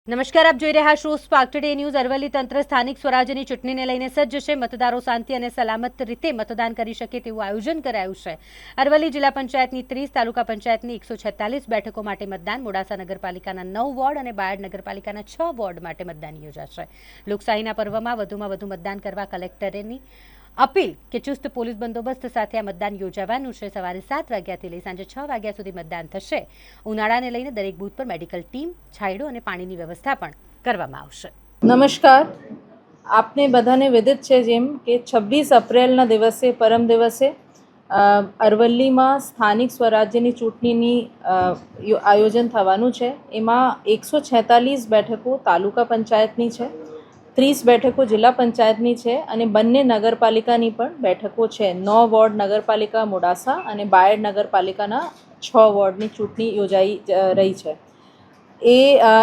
નમસ્કાર, આપ જોઈ રહ્યા છો સ્પાર્ક ટુડે ન્યૂઝ। અરવલ્લી તંત્ર સ્થાનિક સ્વરાજ્યની ચૂંટણીને લઈને સજ્જ છે। મતદારો શાંતિ અને સલામત રીતે મતદાન કરી શકે તેવું આયોજન કરાયું છે। અરવલ્લી જિલ્લા પંચાયતની 30, તાલુકા પંચાયતની 146 બેઠકો માટે મતદાન, મોડાસા નગરપાલિકાના 9 વોર્ડ અને બાયડ નગરપાલિકાના 6 વોર્ડ માટે મતદાન યોજાશે। લોકશાહીના પર્વમાં વધુમાં વધુ મતદાન કરવા કલેક્ટરની अपील के चुस्त पोलीस बंदोबस्त साथे आ मतदान योजावानुं छे। सवारे 7 वाग्याथी लई सांजे 6 वाग्या सुधी मतदान थशे। उनाळाने लईने दरेक बूथ पर मेडिकल टीम, छायडो अने पाणीनी व्यवस्था पण करवामां आवशे। नमस्कार, आपने बधाने विदित छे जेम के 26 एप्रिलना दिवसे परम दिवसे अरवल्लीमां स्थानिक स्वराज्यनी चूंटणीनी आयोजन थवानुं छे। एमां 146 बेठको तालुका पंचायतनी छे, 30 बेठको जिला पंचायतनी छे अने बंने नगरपालिकानी पण बेठको छे। 9 वोर्ड नगरपालिका मोडासा अने बायड नगरपालिकाना 6 वोर्डनी चूंटणी योजाई रही छे।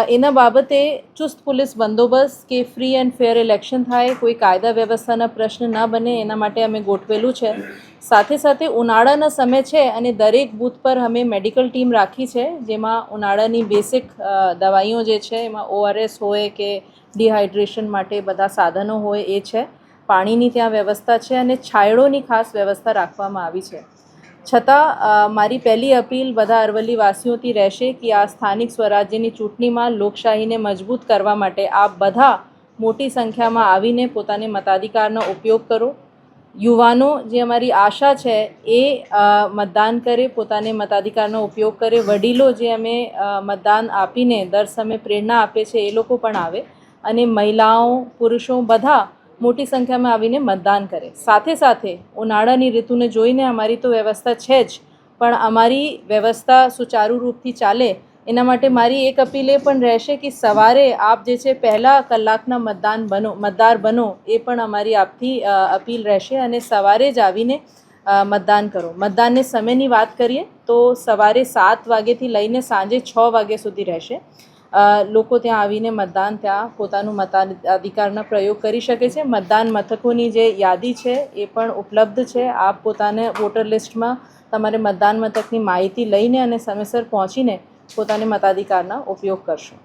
एना बाबते चुस्त पुलिस बंदोबस्त के फ्री एंड फेर इलेक्शन थाय, कोई कायदा व्यवस्थाना प्रश्न न बने एना माटे अमे गोठवेलुं छे। साथे साथे उनाळाना समय छे अने दरेक बूथ पर अमे मेडिकल टीम राखी छे, जेमां उनाळानी बेसिक दवाईओ जे छे एमां ORS होय के डिहाइड्रेशन माटे बधा साधनो होय ए छे। पाणीनी त्यां व्यवस्था छे अने छायडोनी खास व्यवस्था राखवामां आवी छे। छतां मारी पहली अपील बधा अरवल्ली वासीओथी रहेशे कि आ स्थानिक स्वराज्यनी चूंटणीमां लोकशाहीने मजबूत करवा माटे आप बधा मोटी संख्यामां आवीने पोताने मताधिकारनो उपयोग करो। युवानो जे अमारी आशा छे ए मतदान करे, पोताने मताधिकारनो उपयोग करे। वडीलो जे अमे मतदान आपीने दर समय प्रेरणा आपे छे ए लोको पण आवे અને મહિલાઓ પુરુષો બધા મોટી સંખ્યામાં આવીને મતદાન કરે। સાથે સાથે ઉનાળાની ઋતુને જોઈને અમારી તો વ્યવસ્થા છે જ, પણ અમારી વ્યવસ્થા સુચારુ રૂપથી ચાલે એના માટે મારી એક અપીલ એ પણ રહેશે કે સવારે આપ જે છે પહેલા કલાકના મતદાર બનો એ પણ અમારી આપથી અપીલ રહેશે અને સવારે જ આવીને મતદાન કરો। મતદાનને સમયની વાત કરીએ તો સવારે 7 વાગ્યાથી લઈને સાંજે 6 વાગ્યા સુધી રહેશે। લોકો ત્યાં આવીને મતદાન ત્યાં પોતાનું મતાધિકારનો પ્રયોગ કરી શકે છે। મતદાન મથકોની જે યાદી છે એ પણ ઉપલબ્ધ છે। આપ પોતાને વોટર લિસ્ટમાં તમારે મતદાન મથકની માહિતી લઈને અને સમયસર પહોંચીને પોતાને મતાધિકારનો ઉપયોગ કરશો।